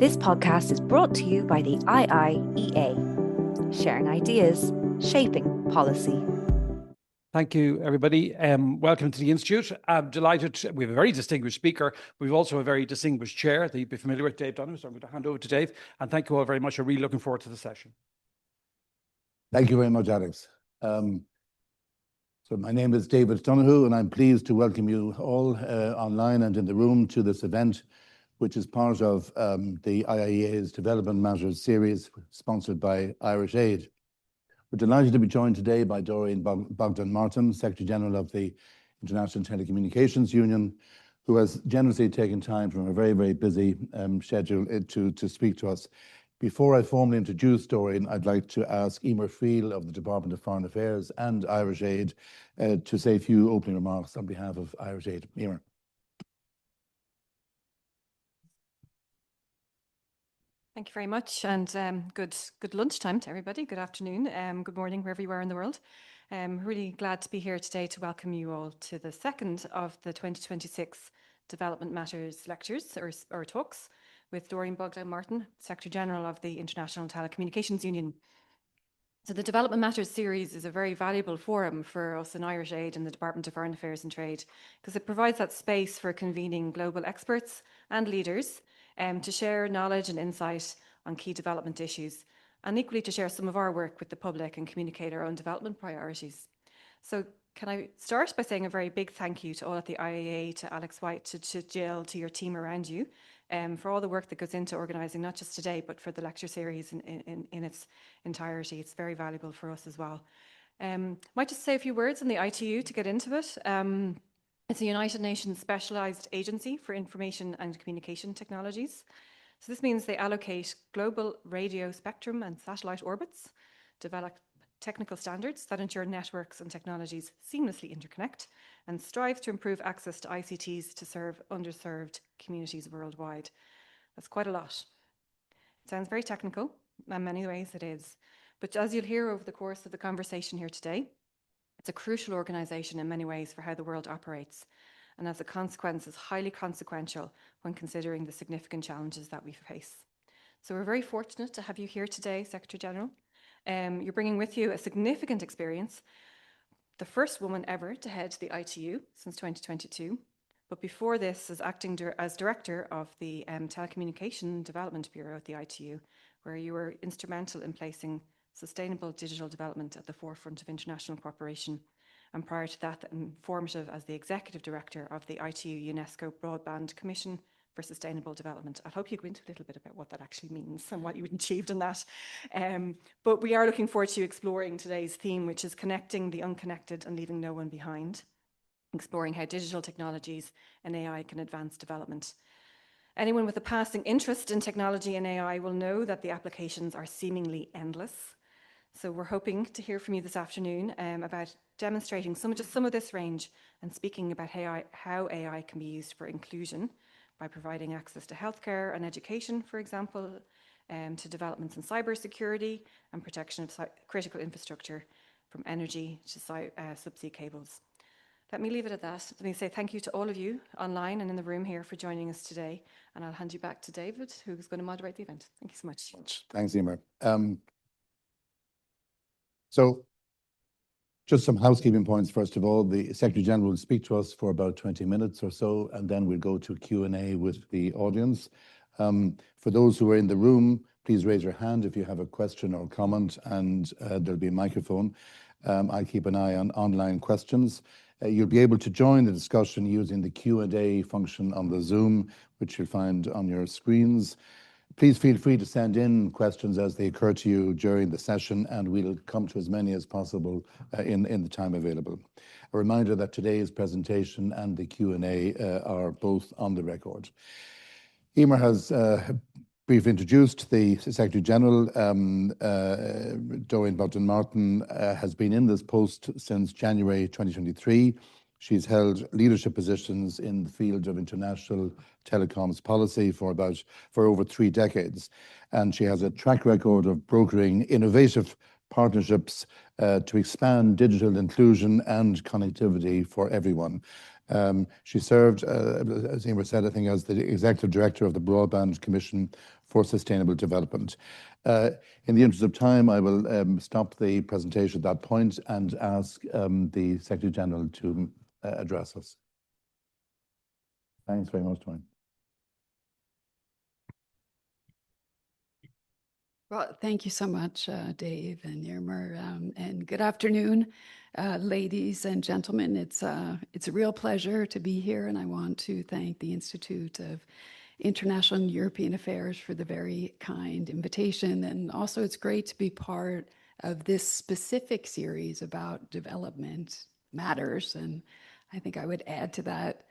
This podcast is brought to you by the IIEA, sharing ideas, shaping policy. Thank you, everybody. Welcome to the Institute. I'm delighted. We have a very distinguished speaker. We've also a very distinguished chair that you'd be familiar with, Dave Donoghue. So I'm going to hand over to Dave. And thank you all very much. I'm really looking forward to the session. Thank you very much, Alex. So my name is David Donoghue, and I'm pleased to welcome you all online and in the room to this event, which is part of the IIEA's Development Matters series, sponsored by Irish Aid. We're delighted to be joined today by Doreen Bogdan-Martin, Secretary General of the International Telecommunications Union, who has generously taken time from a very, very busy schedule to speak to us. Before I formally introduce Doreen, I'd like to ask Emer Friel of the Department of Foreign Affairs and Irish Aid to say a few opening remarks on behalf of Irish Aid. Emer. Thank you very much, and good lunchtime to everybody. Good afternoon, good morning, wherever you are in the world. Really glad to be here today to welcome you all to the second of the 2026 Development Matters lectures or talks with Doreen Bogdan-Martin, Secretary General of the International Telecommunications Union. So the Development Matters series is a very valuable forum for us in Irish Aid and the Department of Foreign Affairs and Trade, because it provides that space for convening global experts and leaders to share knowledge and insight on key development issues, and equally to share some of our work with the public and communicate our own development priorities. So can I start by saying a very big thank you to all at the IEA, to Alex White, to Jill, to your team around you, for all the work that goes into organising not just today, but for the lecture series in its entirety. It's very valuable for us as well. Might just say a few words on the ITU to get into it. It's a United Nations specialised agency for information and communication technologies. So this means they allocate global radio spectrum and satellite orbits, develop technical standards that ensure networks and technologies seamlessly interconnect, and strive to improve access to ICTs to serve underserved communities worldwide. That's quite a lot. It sounds very technical, in many ways it is. But as you'll hear over the course of the conversation here today, it's a crucial organisation in many ways for how the world operates, and as a consequence is highly consequential when considering the significant challenges that we face. So we're very fortunate to have you here today, Secretary General. You're bringing with you a significant experience, the first woman ever to head the ITU since 2022, but before this as acting as Director of the Telecommunication Development Bureau at the ITU, where you were instrumental in placing sustainable digital development at the forefront of international cooperation, and prior to that, informative as the Executive Director of the ITU UNESCO Broadband Commission for Sustainable Development. I hope you go into a little bit about what that actually means and what you achieved in that. But we are looking forward to exploring today's theme, which is connecting the unconnected and leaving no one behind, exploring how digital technologies and AI can advance development. Anyone with a passing interest in technology and AI will know that the applications are seemingly endless. So we're hoping to hear from you this afternoon about demonstrating some of this range and speaking about how AI can be used for inclusion by providing access to healthcare and education, for example, to developments in cybersecurity and protection of critical infrastructure, from energy to subsea cables. Let me leave it at that. Let me say thank you to all of you online and in the room here for joining us today, and I'll hand you back to David, who's going to moderate the event. Thank you so much. Thanks, Emer. So just some housekeeping points. First of all, the Secretary General will speak to us for about 20 minutes or so, and then we'll go to Q&A with the audience. For those who are in the room, please raise your hand if you have a question or comment, and there'll be a microphone. I'll keep an eye on online questions. You'll be able to join the discussion using the Q&A function on the Zoom, which you'll find on your screens. Please feel free to send in questions as they occur to you during the session, and we'll come to as many as possible in the time available. A reminder that today's presentation and the Q&A are both on the record. Emer has briefly introduced the Secretary General. Doreen Bogdan-Martin has been in this post since January 2023. She's held leadership positions in the field of international telecoms policy for over 3 decades, and she has a track record of brokering innovative partnerships to expand digital inclusion and connectivity for everyone. She served, as Emer said, I think, as the Executive Director of the Broadband Commission for Sustainable Development. In the interest of time, I will stop the presentation at that point and ask the Secretary General to address us. Thanks very much, Doreen. Well, thank you so much, Dave and Irmer, and good afternoon, ladies and gentlemen. It's a real pleasure to be here, and I want to thank the Institute of International and European Affairs for the very kind invitation. And also, it's great to be part of this specific series about development matters. And I think I would add to that,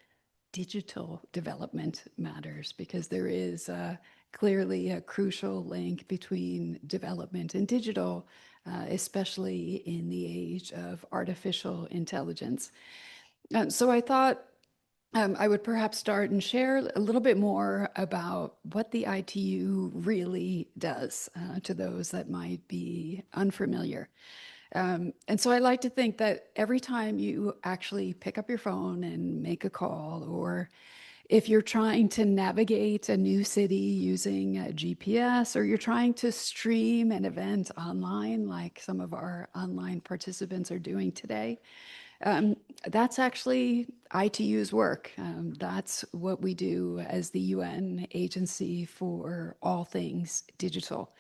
digital development matters, because there is clearly a crucial link between development and digital, especially in the age of artificial intelligence. So I thought I would perhaps start and share a little bit more about what the ITU really does to those that might be unfamiliar. And so I like to think that every time you actually pick up your phone and make a call, or if you're trying to navigate a new city using a GPS, or you're trying to stream an event online, like some of our online participants are doing today, that's actually ITU's work. That's what we do as the UN agency for all things digital.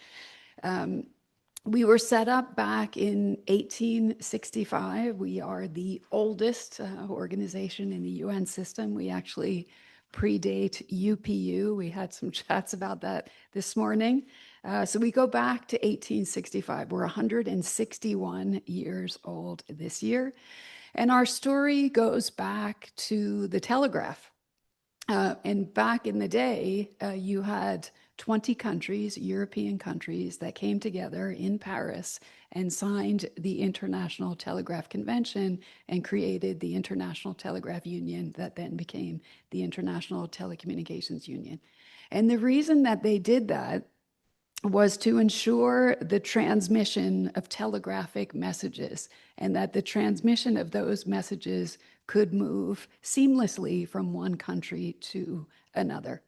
We were set up back in 1865. We are the oldest organization in the UN system. We actually predate UPU. We had some chats about that this morning. So we go back to 1865. We're 161 years old this year. And our story goes back to the telegraph. And back in the day, you had 20 countries, European countries, that came together in Paris and signed the International Telegraph Convention and created the International Telegraph Union that then became the International Telecommunications Union. And the reason that they did that was to ensure the transmission of telegraphic messages, and that the transmission of those messages could move seamlessly from one country to another.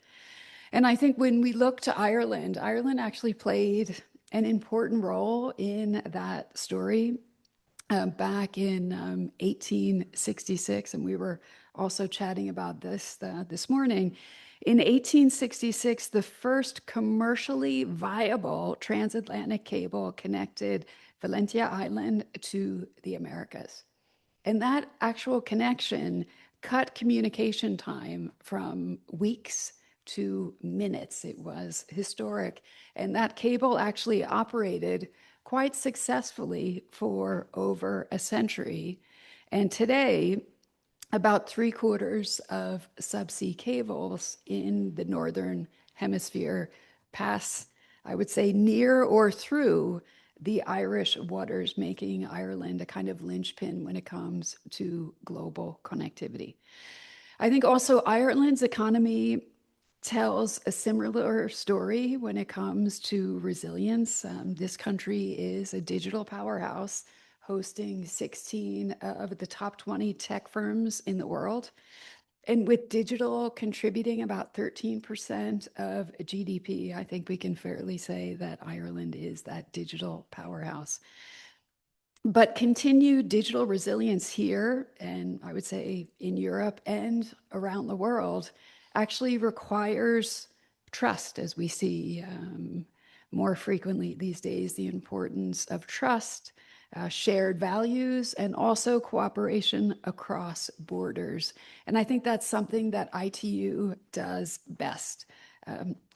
And I think when we look to Ireland, Ireland actually played an important role in that story back in 1866, and we were also chatting about this this morning. In 1866, the first commercially viable transatlantic cable connected Valentia Island to the Americas. And that actual connection cut communication time from weeks to minutes. It was historic. And that cable actually operated quite successfully for over a century. And today, about 3/4 of subsea cables in the Northern Hemisphere pass, I would say, near or through the Irish waters, making Ireland a kind of linchpin when it comes to global connectivity. I think also Ireland's economy tells a similar story when it comes to resilience. This country is a digital powerhouse, hosting 16 of the top 20 tech firms in the world. And with digital contributing about 13% of GDP, I think we can fairly say that Ireland is that digital powerhouse. But continued digital resilience here, and I would say in Europe and around the world, actually requires trust, as we see more frequently these days, the importance of trust, shared values, and also cooperation across borders. And I think that's something that ITU does best.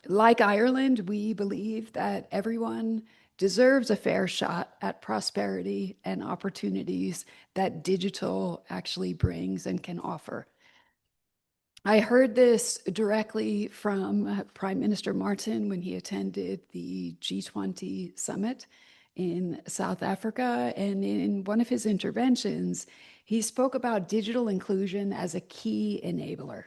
Like Ireland, we believe that everyone deserves a fair shot at prosperity and opportunities that digital actually brings and can offer. I heard this directly from Prime Minister Martin when he attended the G20 summit in South Africa. And in one of his interventions, he spoke about digital inclusion as a key enabler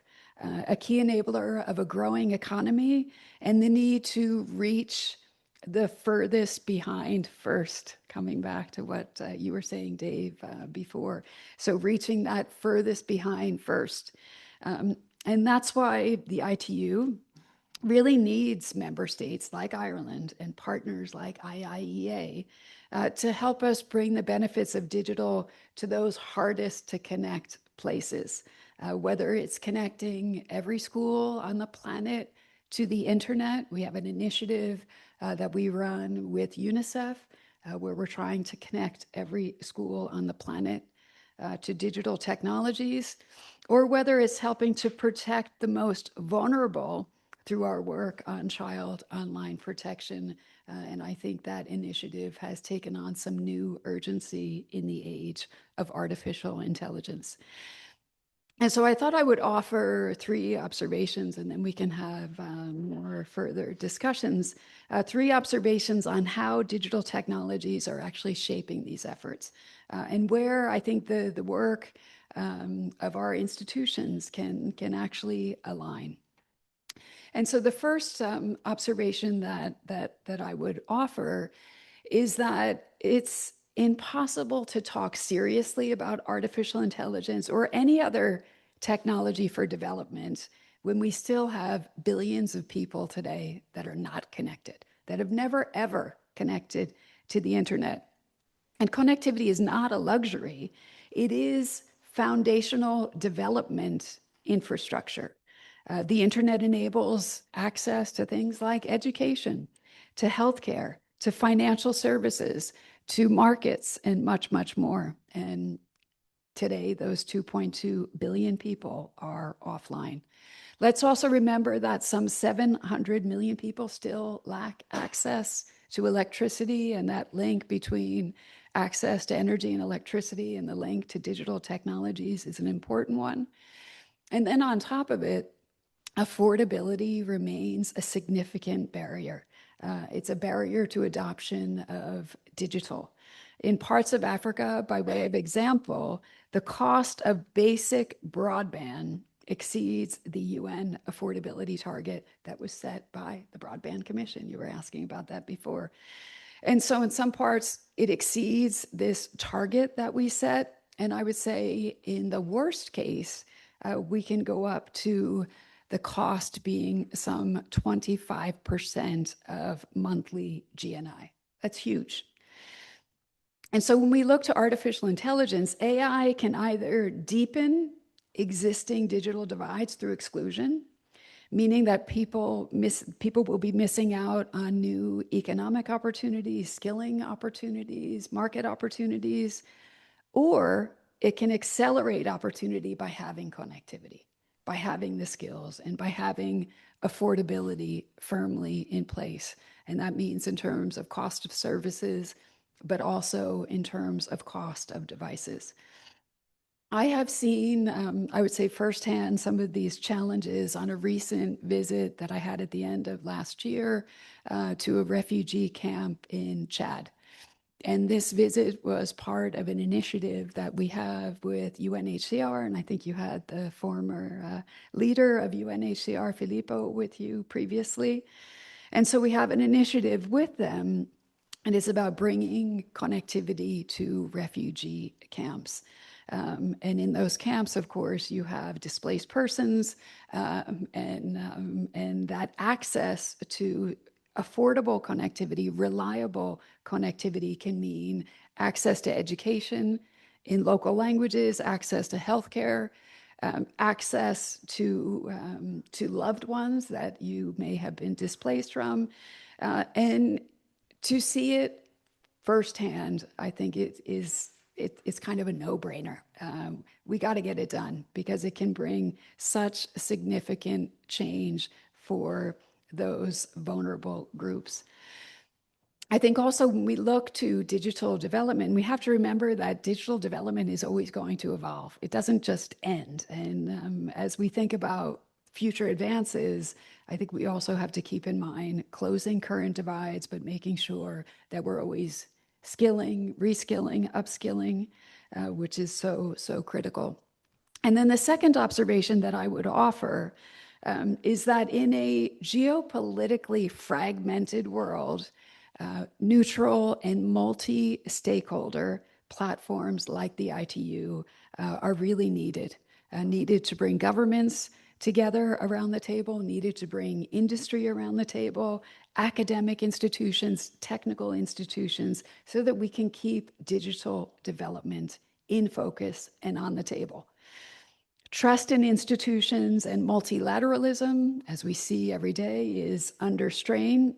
of a growing economy and the need to reach the furthest behind first, coming back to what you were saying, Dave, before. So reaching that furthest behind first. And that's why the ITU really needs member states like Ireland and partners like IIEA to help us bring the benefits of digital to those hardest to connect places, whether it's connecting every school on the planet to the internet. We have an initiative that we run with UNICEF where we're trying to connect every school on the planet to digital technologies, or whether it's helping to protect the most vulnerable through our work on child online protection. And I think that initiative has taken on some new urgency in the age of artificial intelligence. And so I thought I would offer 3 observations, and then we can have more further discussions. 3 observations on how digital technologies are actually shaping these efforts, and where I think the work of our institutions can actually align. And so the first observation that I would offer is that it's impossible to talk seriously about artificial intelligence or any other technology for development when we still have billions of people today that are not connected, that have never, ever connected to the internet. And connectivity is not a luxury. It is foundational development infrastructure. The internet enables access to things like education, to healthcare, to financial services, to markets, and much, much more. And today, those 2.2 billion people are offline. Let's also remember that some 700 million people still lack access to electricity, and that link between access to energy and electricity and the link to digital technologies is an important one. And then on top of it, affordability remains a significant barrier. It's a barrier to adoption of digital. In parts of Africa, by way of example, the cost of basic broadband exceeds the UN affordability target that was set by the Broadband Commission. You were asking about that before. And so in some parts, it exceeds this target that we set. And I would say in the worst case, we can go up to the cost being some 25% of monthly GNI. That's huge. And so when we look to artificial intelligence, AI can either deepen existing digital divides through exclusion, meaning that people will be missing out on new economic opportunities, skilling opportunities, market opportunities, or it can accelerate opportunity by having connectivity, by having the skills, and by having affordability firmly in place. And that means in terms of cost of services, but also in terms of cost of devices. I have seen, I would say firsthand, some of these challenges on a recent visit that I had at the end of last year to a refugee camp in Chad. And this visit was part of an initiative that we have with UNHCR, and I think you had the former leader of UNHCR, Filippo, with you previously. And so we have an initiative with them, and it's about bringing connectivity to refugee camps. And in those camps, of course, you have displaced persons, and that access to affordable connectivity, reliable connectivity can mean access to education in local languages, access to healthcare, access to loved ones that you may have been displaced from, and to see it firsthand, I think it's kind of a no-brainer. We got to get it done because it can bring such significant change for those vulnerable groups. I think also when we look to digital development, we have to remember that digital development is always going to evolve. It doesn't just end. And as we think about future advances, I think we also have to keep in mind closing current divides, but making sure that we're always skilling, reskilling, upskilling, which is so critical. And then the second observation that I would offer is that in a geopolitically fragmented world, neutral and multi-stakeholder platforms like the ITU are really needed to bring governments together around the table, needed to bring industry around the table, academic institutions, technical institutions, so that we can keep digital development in focus and on the table. Trust in institutions and multilateralism, as we see every day, is under strain,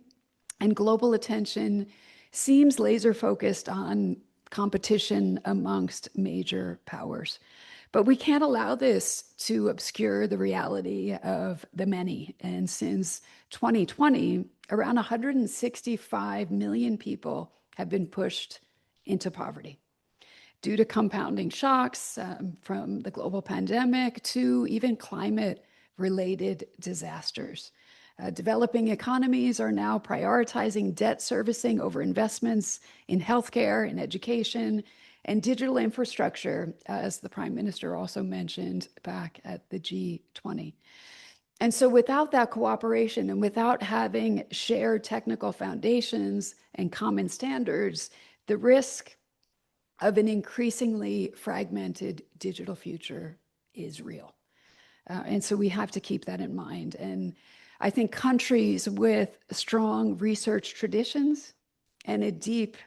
and global attention seems laser focused on competition amongst major powers. But we can't allow this to obscure the reality of the many. And since 2020, around 165 million people have been pushed into poverty due to compounding shocks from the global pandemic to even climate-related disasters. Developing economies are now prioritizing debt servicing over investments in healthcare, in education, and digital infrastructure, as the Prime Minister also mentioned back at the G20. And so without that cooperation and without having shared technical foundations and common standards, the risk of an increasingly fragmented digital future is real. And so we have to keep that in mind. And I think countries with strong research traditions and a deep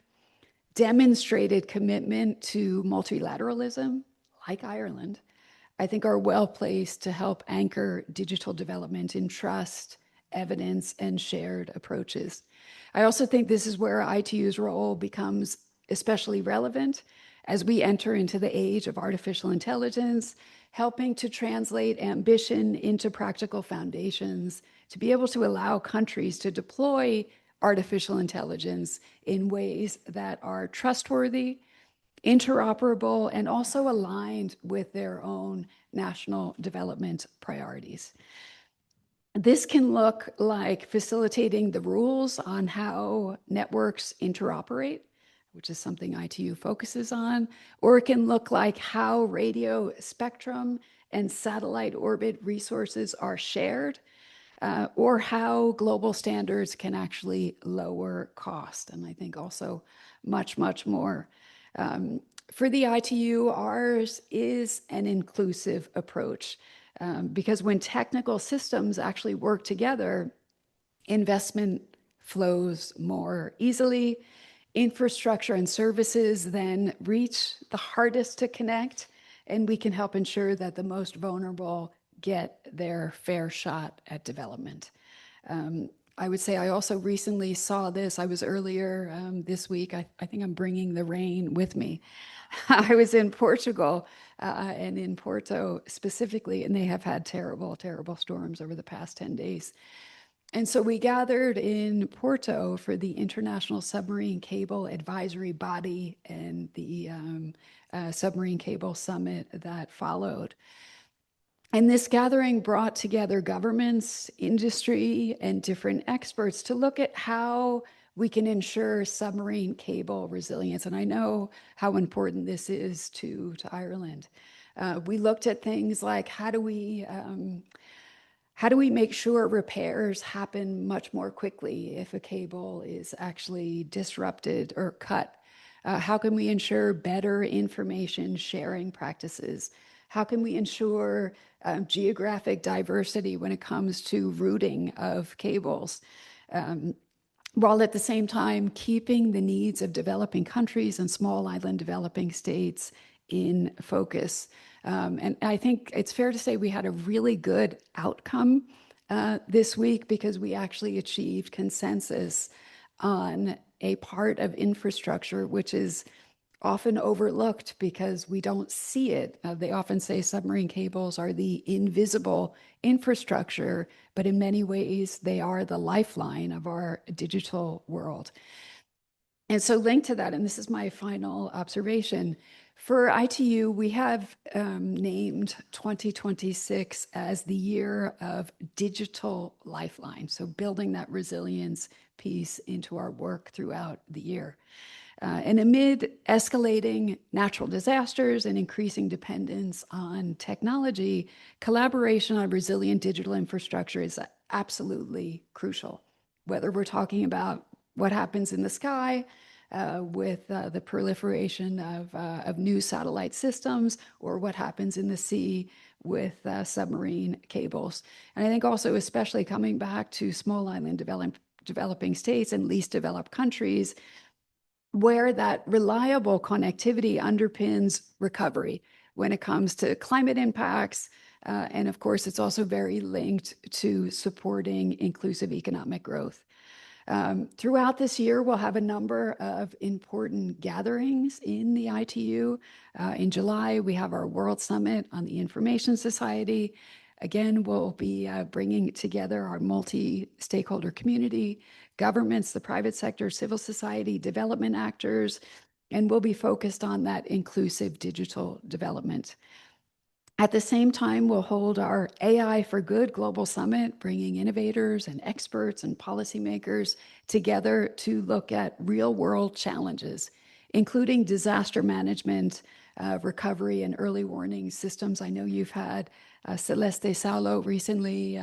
demonstrated commitment to multilateralism, like Ireland, I think are well placed to help anchor digital development in trust, evidence, and shared approaches. I also think this is where ITU's role becomes especially relevant as we enter into the age of artificial intelligence, helping to translate ambition into practical foundations to be able to allow countries to deploy artificial intelligence in ways that are trustworthy, interoperable, and also aligned with their own national development priorities. This can look like facilitating the rules on how networks interoperate, which is something ITU focuses on, or it can look like how radio spectrum and satellite orbit resources are shared, or how global standards can actually lower cost, and I think also much, much more. For the ITU, ours is an inclusive approach, because when technical systems actually work together, investment flows more easily, infrastructure and services then reach the hardest to connect, and we can help ensure that the most vulnerable get their fair shot at development. I would say I also recently saw this. I was earlier this week, I think I'm bringing the rain with me. I was in Portugal and in Porto specifically, and they have had terrible, terrible storms over the past 10 days. And so we gathered in Porto for the International Submarine Cable Advisory Body and the Submarine Cable Summit that followed. And this gathering brought together governments, industry, and different experts to look at how we can ensure submarine cable resilience. And I know how important this is to Ireland. We looked at things like how do we make sure repairs happen much more quickly if a cable is actually disrupted or cut? How can we ensure better information sharing practices? How can we ensure geographic diversity when it comes to routing of cables? While at the same time keeping the needs of developing countries and small island developing states in focus. And I think it's fair to say we had a really good outcome this week because we actually achieved consensus on a part of infrastructure which is often overlooked because we don't see it. They often say submarine cables are the invisible infrastructure, but in many ways they are the lifeline of our digital world. And so linked to that, and this is my final observation, for ITU, we have named 2026 as the year of digital lifeline. So building that resilience piece into our work throughout the year. And amid escalating natural disasters and increasing dependence on technology, collaboration on resilient digital infrastructure is absolutely crucial. Whether we're talking about what happens in the sky with the proliferation of new satellite systems, or what happens in the sea with submarine cables. And I think also, especially coming back to small island developing states and least developed countries, where that reliable connectivity underpins recovery when it comes to climate impacts. And of course, it's also very linked to supporting inclusive economic growth. Throughout this year, we'll have a number of important gatherings in the ITU. In July, we have our World Summit on the Information Society. Again, we'll be bringing together our multi-stakeholder community, governments, the private sector, civil society, development actors, and we'll be focused on that inclusive digital development. At the same time, we'll hold our AI for Good Global Summit, bringing innovators and experts and policymakers together to look at real-world challenges, including disaster management, recovery, and early warning systems. I know you've had Celeste Saulo recently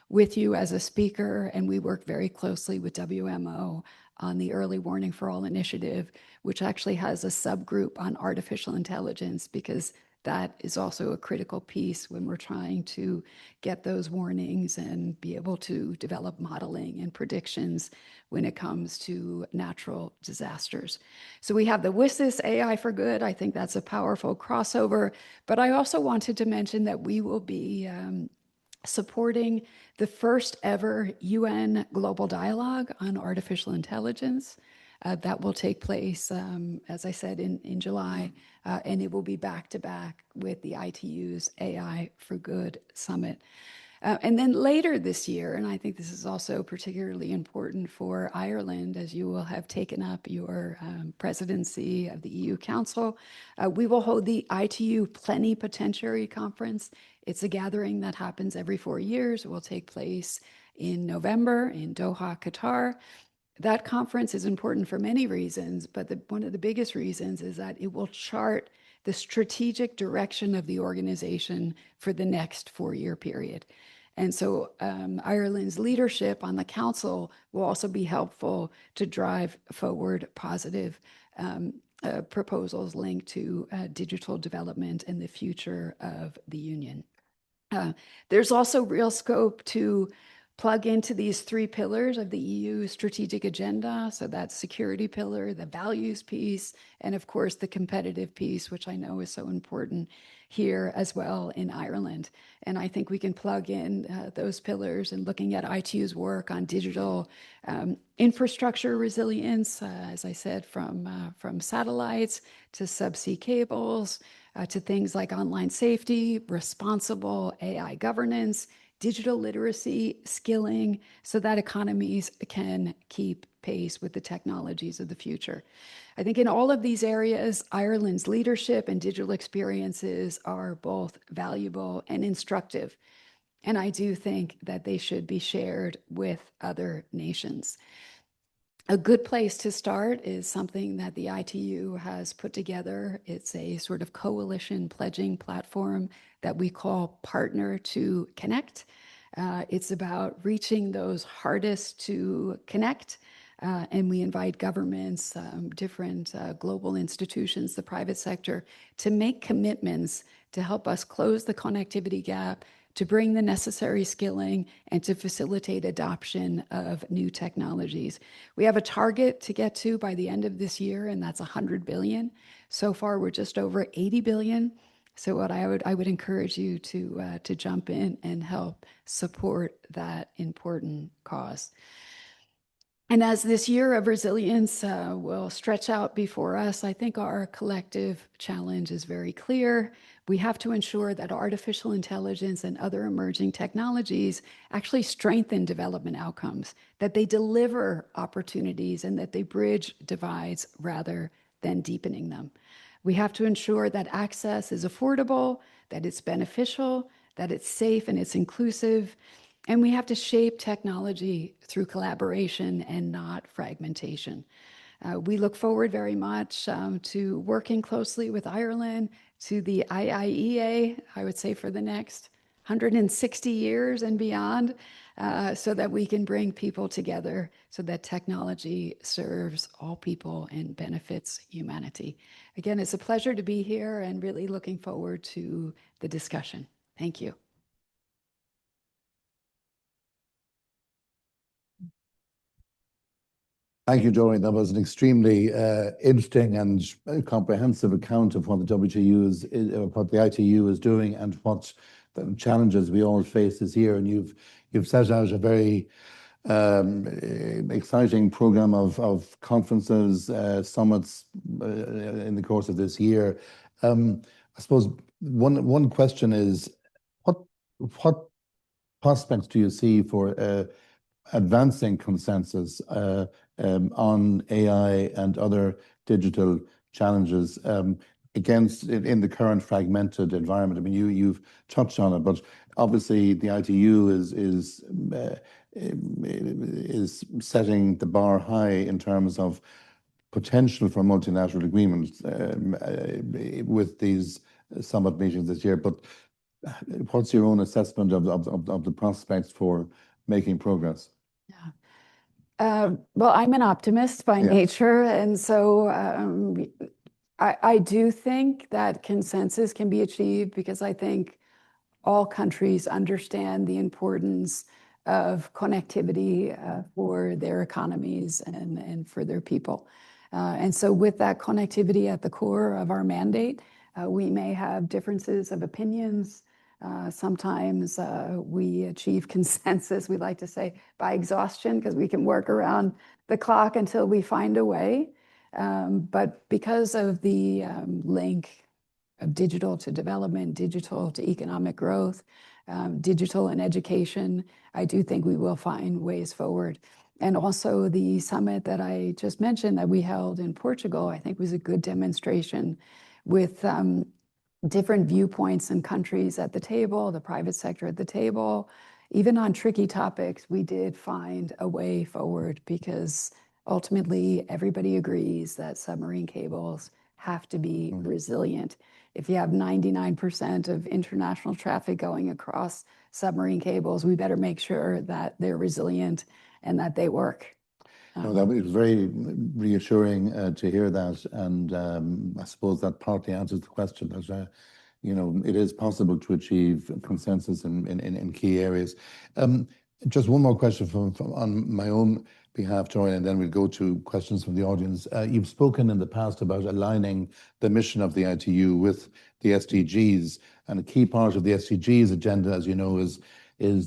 with you as a speaker, and we work very closely with WMO on the Early Warning for All initiative, which actually has a subgroup on artificial intelligence, because that is also a critical piece when we're trying to get those warnings and be able to develop modeling and predictions when it comes to natural disasters. So we have the WSIS AI for Good. I think that's a powerful crossover. But I also wanted to mention that we will be supporting the first ever UN Global Dialogue on Artificial Intelligence. That will take place, as I said, in July, and it will be back-to-back with the ITU's AI for Good Summit. And then later this year, and I think this is also particularly important for Ireland, as you will have taken up your presidency of the EU Council, we will hold the ITU Plenipotentiary Conference. It's a gathering that happens every 4 years. It will take place in November in Doha, Qatar. That conference is important for many reasons, but one of the biggest reasons is that it will chart the strategic direction of the organization for the next 4-year period. And so Ireland's leadership on the council will also be helpful to drive forward positive proposals linked to digital development and the future of the union. There's also real scope to plug into these 3 pillars of the EU strategic agenda. So that's security pillar, the values piece, and of course the competitive piece, which I know is so important here as well in Ireland. And I think we can plug in those pillars and looking at ITU's work on digital infrastructure resilience, as I said, from satellites to subsea cables, to things like online safety, responsible AI governance, digital literacy, skilling, so that economies can keep pace with the technologies of the future. I think in all of these areas, Ireland's leadership and digital experiences are both valuable and instructive. And I do think that they should be shared with other nations. A good place to start is something that the ITU has put together. It's a sort of coalition pledging platform that we call Partner to Connect. It's about reaching those hardest to connect, and we invite governments, different global institutions, the private sector, to make commitments to help us close the connectivity gap, to bring the necessary skilling, and to facilitate adoption of new technologies. We have a target to get to by the end of this year, and that's 100 billion. So far, we're just over 80 billion. So what I would encourage you to jump in and help support that important cause. And as this year of resilience will stretch out before us, I think our collective challenge is very clear. We have to ensure that artificial intelligence and other emerging technologies actually strengthen development outcomes, that they deliver opportunities, and that they bridge divides rather than deepening them. We have to ensure that access is affordable, that it's beneficial, that it's safe and it's inclusive. And we have to shape technology through collaboration and not fragmentation. We look forward very much to working closely with Ireland, to the IIEA, I would say for the next 160 years and beyond, so that we can bring people together so that technology serves all people and benefits humanity. Again, it's a pleasure to be here and really looking forward to the discussion. Thank you. Thank you, Doreen. That was an extremely interesting and comprehensive account of what the WTU is, what the ITU is doing, and what the challenges we all face this year. And you've set out a very exciting program of conferences, summits in the course of this year. I suppose one question is, what prospects do you see for advancing consensus on AI and other digital challenges in the current fragmented environment? I mean, you've touched on it, but obviously the ITU is setting the bar high in terms of potential for multilateral agreements with these summit meetings this year. But what's your own assessment of the prospects for making progress? Well, I'm an optimist by nature, and so I do think that consensus can be achieved because I think all countries understand the importance of connectivity for their economies and for their people. And so with that connectivity at the core of our mandate, we may have differences of opinions. Sometimes we achieve consensus, we like to say, by exhaustion, because we can work around the clock until we find a way. But because of the link of digital to development, digital to economic growth, digital and education, I do think we will find ways forward. And also the summit that I just mentioned that we held in Portugal, I think was a good demonstration with different viewpoints and countries at the table, the private sector at the table. Even on tricky topics, we did find a way forward because ultimately everybody agrees that submarine cables have to be resilient. If you have 99% of international traffic going across submarine cables, we better make sure that they're resilient and that they work. No, that was very reassuring to hear that, and I suppose that partly answers the question that it is possible to achieve consensus in key areas. Just one more question on my own behalf, Doreen, and then we'll go to questions from the audience. You've spoken in the past about aligning the mission of the ITU with the SDGs, and a key part of the SDGs agenda, as you know, is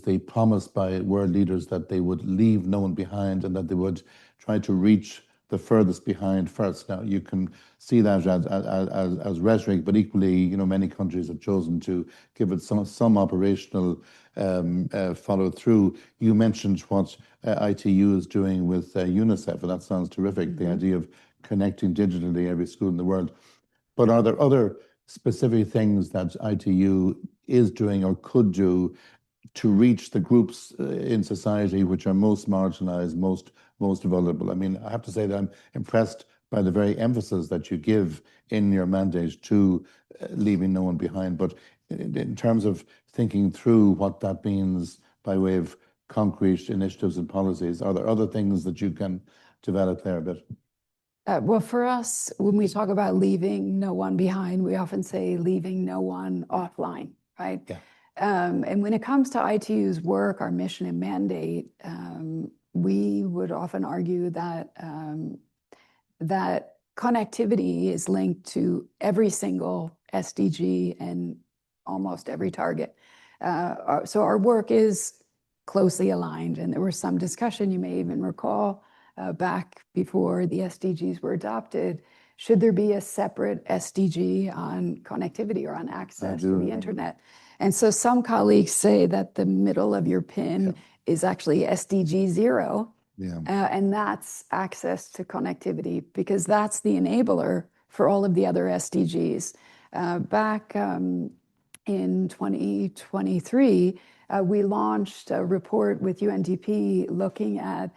the promise by world leaders that they would leave no one behind and that they would try to reach the furthest behind first. Now, you can see that as rhetoric, but equally, many countries have chosen to give it some operational follow through. You mentioned what ITU is doing with UNICEF, and that sounds terrific, the idea of connecting digitally every school in the world. But are there other specific things that ITU is doing or could do to reach the groups in society which are most marginalized, most vulnerable? I mean, I have to say that I'm impressed by the very emphasis that you give in your mandate to leaving no one behind. But in terms of thinking through what that means by way of concrete initiatives and policies, are there other things that you can develop there a bit? Well, for us, when we talk about leaving no one behind, we often say leaving no one offline, right? Yeah. And when it comes to ITU's work, our mission and mandate, we would often argue that that connectivity is linked to every single SDG and almost every target. So our work is closely aligned, and there was some discussion, you may even recall, back before the SDGs were adopted, should there be a separate SDG on connectivity or on access to the internet? And so some colleagues say that the middle of your pin is actually SDG 0, and that's access to connectivity, because that's the enabler for all of the other SDGs. Back in 2023, we launched a report with UNDP looking at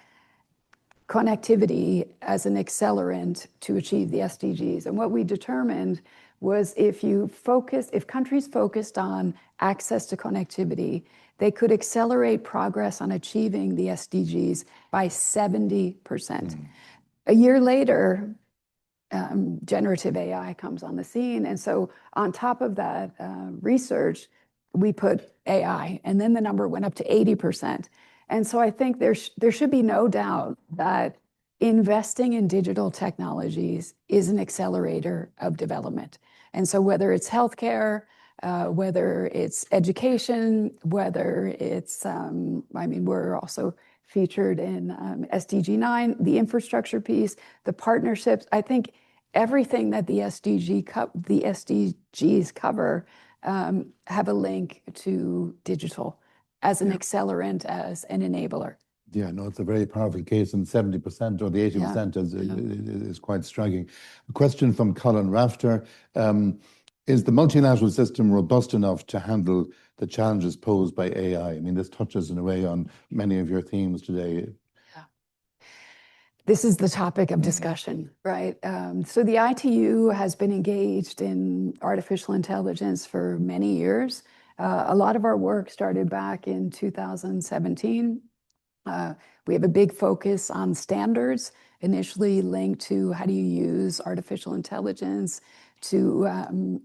connectivity as an accelerant to achieve the SDGs. And what we determined was if countries focused on access to connectivity, they could accelerate progress on achieving the SDGs by 70%. A year later, generative AI comes on the scene. And so on top of that research, we put AI, and then the number went up to 80%. And so I think there should be no doubt that investing in digital technologies is an accelerator of development. And so whether it's healthcare, whether it's education, whether it's, we're also featured in SDG 9, the infrastructure piece, the partnerships. I think everything that the SDGs cover have a link to digital as an accelerant, as an enabler. Yeah, no, it's a very powerful case, and 70% or the 80% is quite striking. A question from Colin Rafter. Is the multilateral system robust enough to handle the challenges posed by AI? I mean, this touches in a way on many of your themes today. Yeah. This is the topic of discussion, right? So the ITU has been engaged in artificial intelligence for many years. A lot of our work started back in 2017. We have a big focus on standards, initially linked to how do you use artificial intelligence to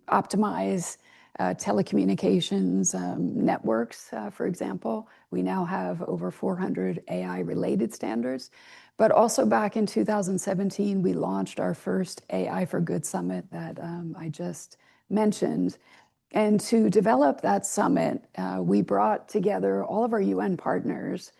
optimize telecommunications networks, for example. We now have over 400 AI-related standards. But also back in 2017, we launched our first AI for Good Summit that I just mentioned. And to develop that summit, we brought together all of our UN partners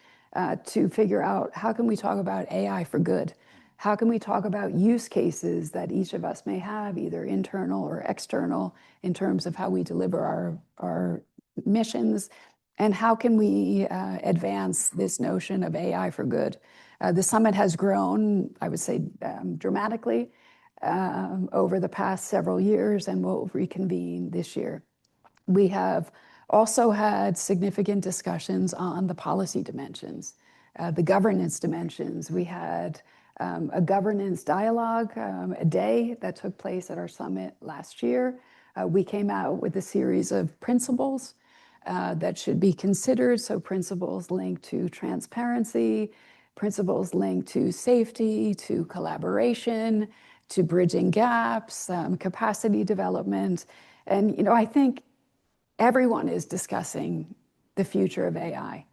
to figure out how can we talk about AI for good? How can we talk about use cases that each of us may have, either internal or external, in terms of how we deliver our missions? And how can we advance this notion of AI for good? The summit has grown, I would say, dramatically over the past several years, and will reconvene this year. We have also had significant discussions on the policy dimensions, the governance dimensions. We had a governance dialogue, a day that took place at our summit last year. We came out with a series of principles that should be considered. So principles linked to transparency, principles linked to safety, to collaboration, to bridging gaps, capacity development. And, I think everyone is discussing the future of AI.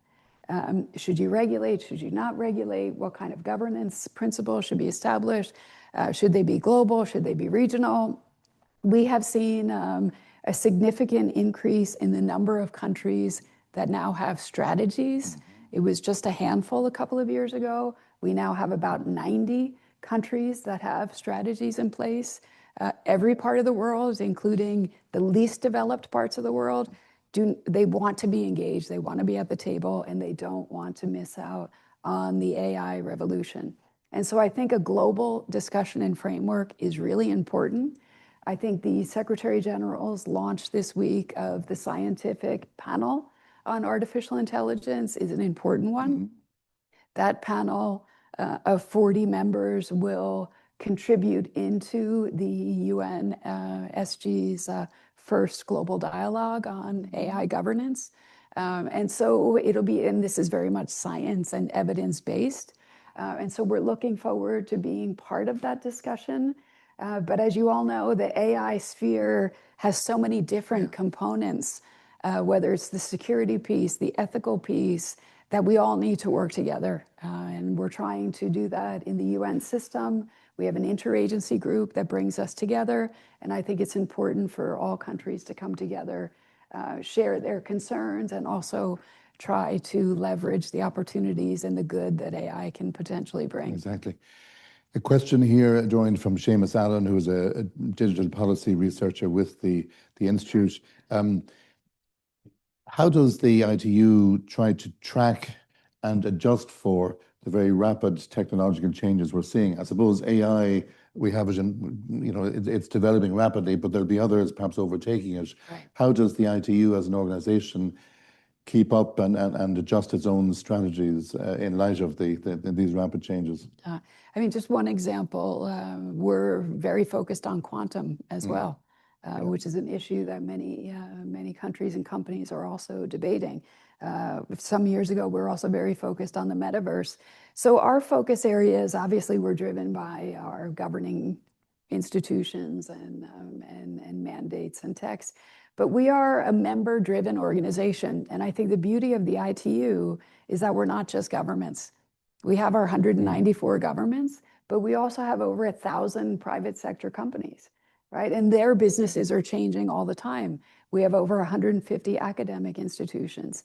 Should you regulate? Should you not regulate? What kind of governance principles should be established? Should they be global? Should they be regional? We have seen a significant increase in the number of countries that now have strategies. It was just a handful a couple of years ago. We now have about 90 countries that have strategies in place. Every part of the world, including the least developed parts of the world, they want to be engaged, they want to be at the table, and they don't want to miss out on the AI revolution. And so I think a global discussion and framework is really important. I think the Secretary Generals launched this week of the scientific panel on artificial intelligence is an important one. That panel of 40 members will contribute into the UN SG's first global dialogue on AI governance. And so it'll be, and this is very much science and evidence-based. And so we're looking forward to being part of that discussion. But as you all know, the AI sphere has so many different components, whether it's the security piece, the ethical piece, that we all need to work together. And we're trying to do that in the UN system. We have an interagency group that brings us together. And I think it's important for all countries to come together, share their concerns, and also try to leverage the opportunities and the good that AI can potentially bring. Exactly. A question here, Doreen, from Seamus Allen, who's a digital policy researcher with the Institute. How does the ITU try to track and adjust for the very rapid technological changes we're seeing? I suppose AI, we have it in, it's developing rapidly, but there'll be others perhaps overtaking it. Right. How does the ITU as an organization keep up and adjust its own strategies in light of these rapid changes? I mean, just one example, we're very focused on quantum as well, which is an issue that many countries and companies are also debating. Some years ago, we were also very focused on the metaverse. So our focus areas, obviously, were driven by our governing institutions and mandates and texts. But we are a member-driven organization. And I think the beauty of the ITU is that we're not just governments. We have our 194 governments, but we also have over 1,000 private sector companies, right? And their businesses are changing all the time. We have over 150 academic institutions.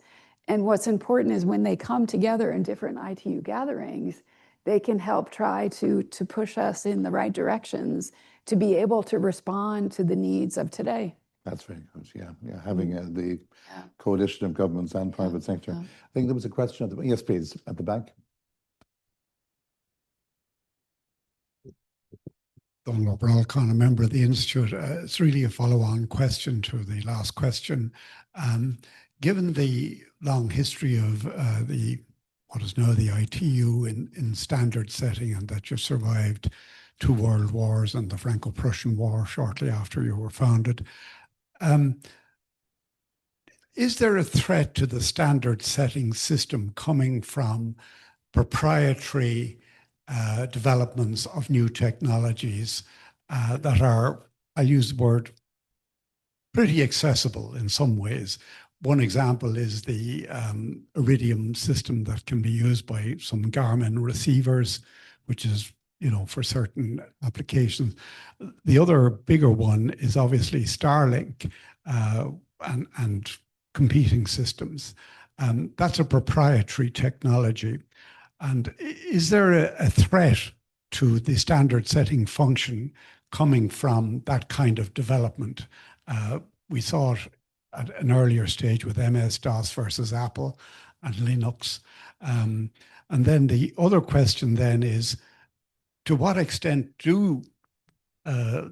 And what's important is when they come together in different ITU gatherings, they can help try to push us in the right directions to be able to respond to the needs of today. That's very good. Yeah. Having the coalition of governments and private sector. I think there was a question at the yes, please, at the back. Donald O'Brien, a member of the Institute. It's really a follow-on question to the last question. Given the long history of what is now the ITU in standard setting, and that you survived 2 world wars and the Franco-Prussian War shortly after you were founded, is there a threat to the standard setting system coming from proprietary developments of new technologies that are, I use the word, pretty accessible in some ways? One example is the Iridium system that can be used by some Garmin receivers, which is, for certain applications. The other bigger one is obviously Starlink and competing systems. That's a proprietary technology. And is there a threat to the standard setting function coming from that kind of development? We saw it at an earlier stage with MS-DOS versus Apple and Linux. And then the other question then is, to what extent do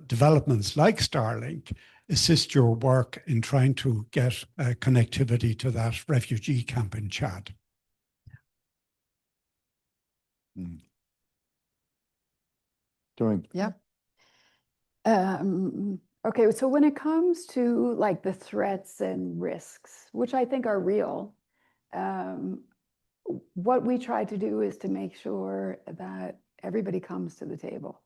developments like Starlink assist your work in trying to get connectivity to that refugee camp in Chad? Doreen. Yeah. Okay, so when it comes to like the threats and risks, which I think are real, what we try to do is to make sure that everybody comes to the table.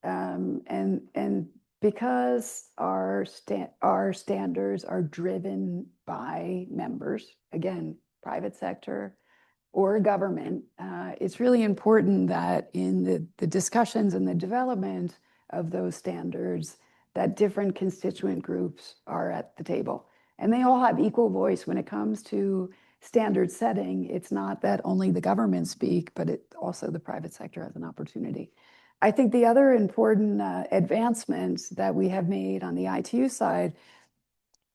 And because our standards are driven by members, again, private sector or government, it's really important that in the discussions and the development of those standards, that different constituent groups are at the table. And they all have equal voice when it comes to standard setting. It's not that only the government speak, but also the private sector has an opportunity. I think the other important advancement that we have made on the ITU side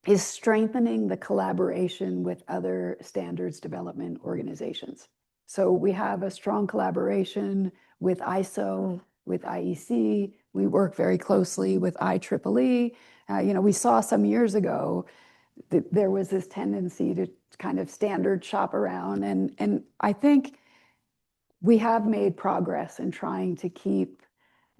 is strengthening the collaboration with other standards development organizations. So we have a strong collaboration with ISO, with IEC. We work very closely with IEEE. We saw some years ago that there was this tendency to kind of standard shop around. And I think we have made progress in trying to keep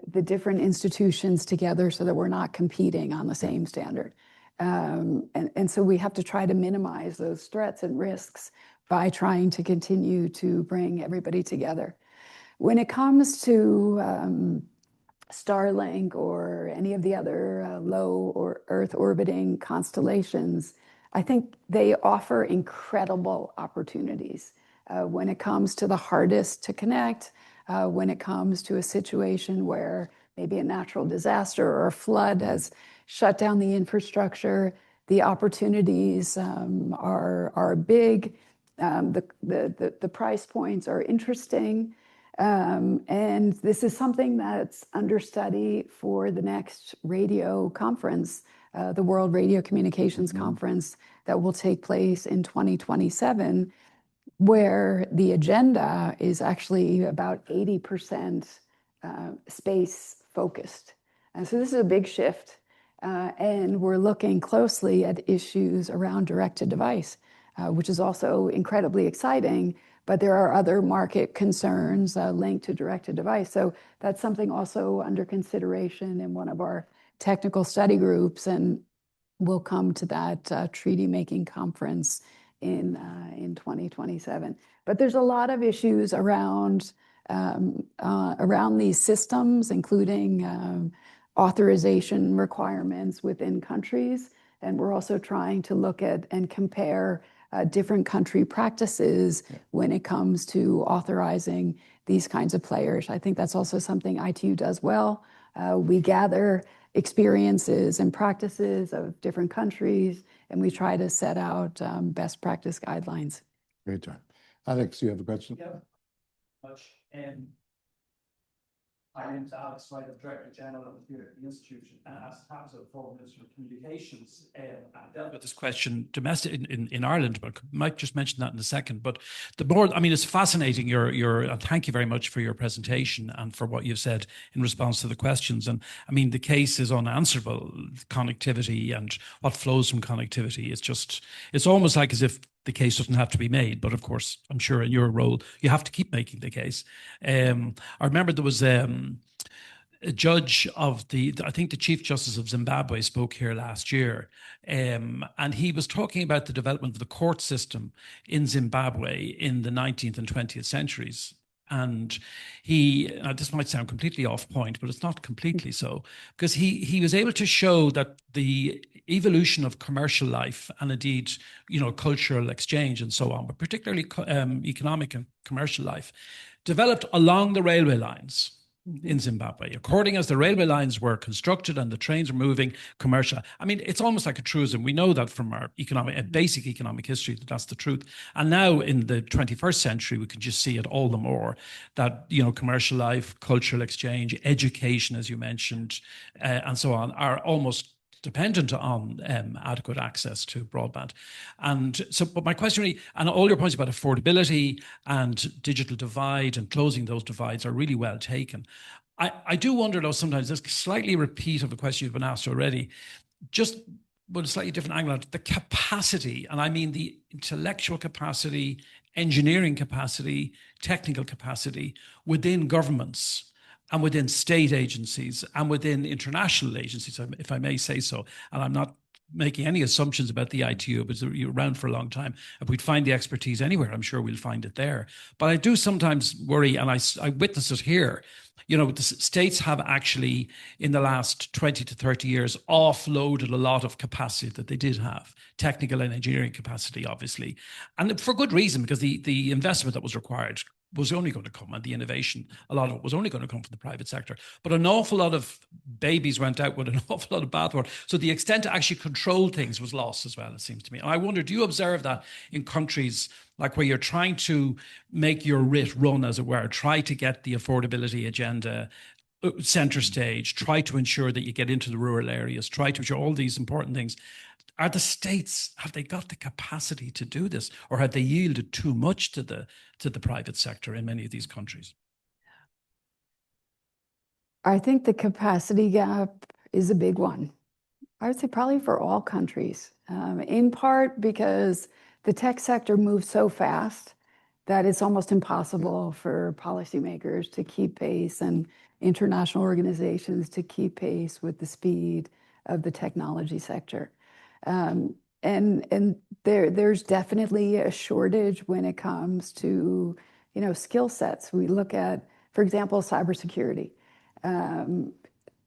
the different institutions together so that we're not competing on the same standard. And so we have to try to minimize those threats and risks by trying to continue to bring everybody together. When it comes to Starlink or any of the other low or Earth orbiting constellations, I think they offer incredible opportunities. When it comes to the hardest to connect, when it comes to a situation where maybe a natural disaster or a flood has shut down the infrastructure, the opportunities are big. The price points are interesting. And this is something that's under study for the next radio conference, the World Radio Communications Conference that will take place in 2027, where the agenda is actually about 80% space focused. And so this is a big shift. And we're looking closely at issues around direct-to-device. which is also incredibly exciting. But there are other market concerns linked to direct-to-device. So that's something also under consideration in one of our technical study groups, and we'll come to that treaty-making conference in 2027. But there's a lot of issues around these systems, including authorization requirements within countries. And we're also trying to look at and compare different country practices when it comes to authorizing these kinds of players. I think that's also something ITU does well. We gather experiences and practices of different countries, and we try to set out best practice guidelines. Great job. Alex, you have a question? Yeah. My name is Alex White, I'm Director General here at the Institute, and as part of the Forbes Minister of Communications, I dealt with this question domestic in Ireland, but I might just mention that in a second. But the board, I mean, it's fascinating. Thank you very much for your presentation and for what you've said in response to the questions. And I mean, the case is unanswerable. Connectivity and what flows from connectivity is just, it's almost like as if the case doesn't have to be made, but of course, I'm sure in your role, you have to keep making the case. I remember there was a judge of I think the Chief Justice of Zimbabwe spoke here last year, and he was talking about the development of the court system in Zimbabwe in the 19th and 20th centuries. And this might sound completely off point, but it's not completely so, because he was able to show that the evolution of commercial life and indeed, cultural exchange and so on, but particularly economic and commercial life, developed along the railway lines in Zimbabwe. According as the railway lines were constructed and the trains were moving, commercial. I mean, it's almost like a truism. We know that from our basic economic history, that's the truth. And now in the 21st century, we can just see it all the more that, commercial life, cultural exchange, education, as you mentioned, and so on, are almost dependent on adequate access to broadband. And so, but my question really, and all your points about affordability and digital divide and closing those divides are really well taken. I do wonder though, sometimes this slightly repeat of a question you've been asked already, just with a slightly different angle, the capacity, and I mean the intellectual capacity, engineering capacity, technical capacity within governments and within state agencies and within international agencies, if I may say so. And I'm not making any assumptions about the ITU, but you're around for a long time. If we'd find the expertise anywhere, I'm sure we'll find it there. But I do sometimes worry, and I witness it here, the states have actually, in the last 20 to 30 years, offloaded a lot of capacity that they did have, technical and engineering capacity, obviously. And for good reason, because the investment that was required was only going to come, and the innovation, a lot of it was only going to come from the private sector. But an awful lot of babies went out with an awful lot of bathwater. So the extent to actually control things was lost as well, it seems to me. And I wonder, do you observe that in countries like where you're trying to make your writ run, as it were, try to get the affordability agenda center stage, try to ensure that you get into the rural areas, try to ensure all these important things? Are the states, have they got the capacity to do this, or have they yielded too much to the private sector in many of these countries? I think the capacity gap is a big one. I would say probably for all countries, in part because the tech sector moves so fast that it's almost impossible for policymakers to keep pace and international organizations to keep pace with the speed of the technology sector. And there's definitely a shortage when it comes to, skill sets. We look at, for example, cybersecurity.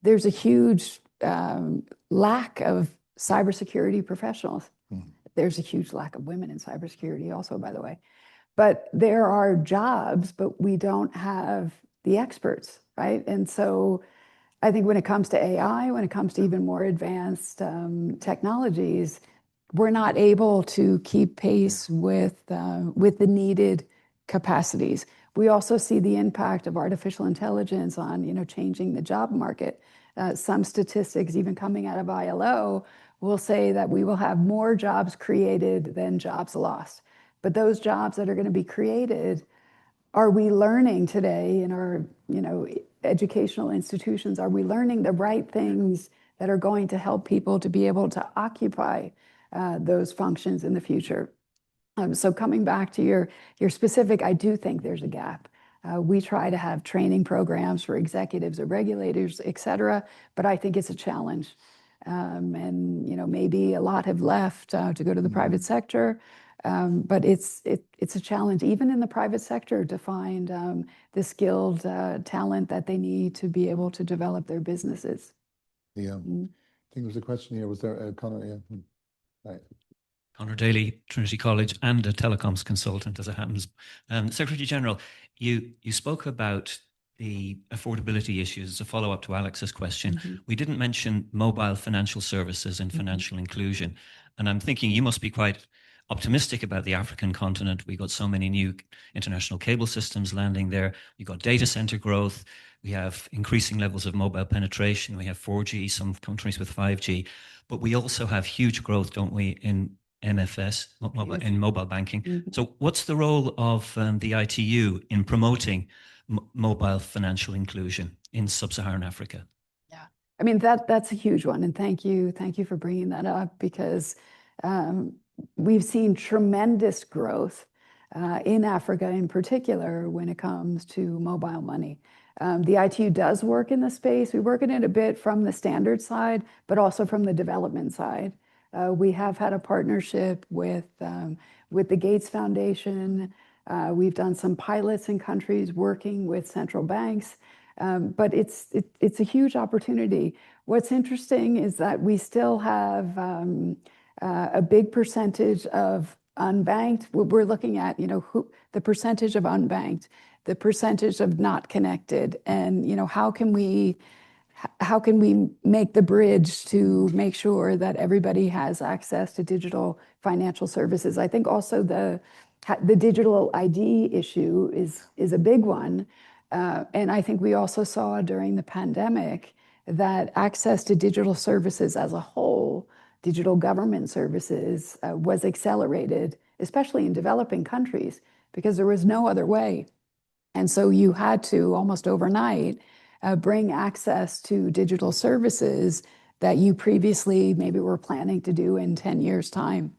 There's a huge lack of cybersecurity professionals. There's a huge lack of women in cybersecurity also, by the way. But there are jobs, but we don't have the experts, right? And so I think when it comes to AI, when it comes to even more advanced technologies, we're not able to keep pace with the needed capacities. We also see the impact of artificial intelligence on, changing the job market. Some statistics, even coming out of ILO, will say that we will have more jobs created than jobs lost. But those jobs that are going to be created, are we learning today in our, educational institutions? Are we learning the right things that are going to help people to be able to occupy those functions in the future? So coming back to your specific, I do think there's a gap. We try to have training programs for executives or regulators, et cetera, but I think it's a challenge. And maybe a lot have left to go to the private sector, but it's a challenge even in the private sector to find the skilled talent that they need to be able to develop their businesses. Yeah, I think there was a question here. Was there a Conor? Yeah, right. Conor Daly, Trinity College, and a telecoms consultant, as it happens. Secretary General, you spoke about the affordability issues as a follow-up to Alex's question. We didn't mention mobile financial services and financial inclusion. And I'm thinking you must be quite optimistic about the African continent. We got so many new international cable systems landing there. We got data center growth. We have increasing levels of mobile penetration. We have 4G, some countries with 5G. But we also have huge growth, don't we, in MFS, in mobile banking. So what's the role of the ITU in promoting mobile financial inclusion in sub-Saharan Africa? Yeah, I mean, that's a huge one. And thank you for bringing that up, because we've seen tremendous growth in Africa in particular when it comes to mobile money. The ITU does work in the space. We work in it a bit from the standard side, but also from the development side. We have had a partnership with the Gates Foundation. We've done some pilots in countries working with central banks, but it's a huge opportunity. What's interesting is that we still have a big percentage of unbanked. We're looking at the percentage of unbanked, the percentage of not connected, and how can we make the bridge to make sure that everybody has access to digital financial services? I think also the digital ID issue is a big one. And I think we also saw during the pandemic that access to digital services as a whole, digital government services, was accelerated, especially in developing countries, because there was no other way. And so you had to almost overnight bring access to digital services that you previously maybe were planning to do in 10 years' time.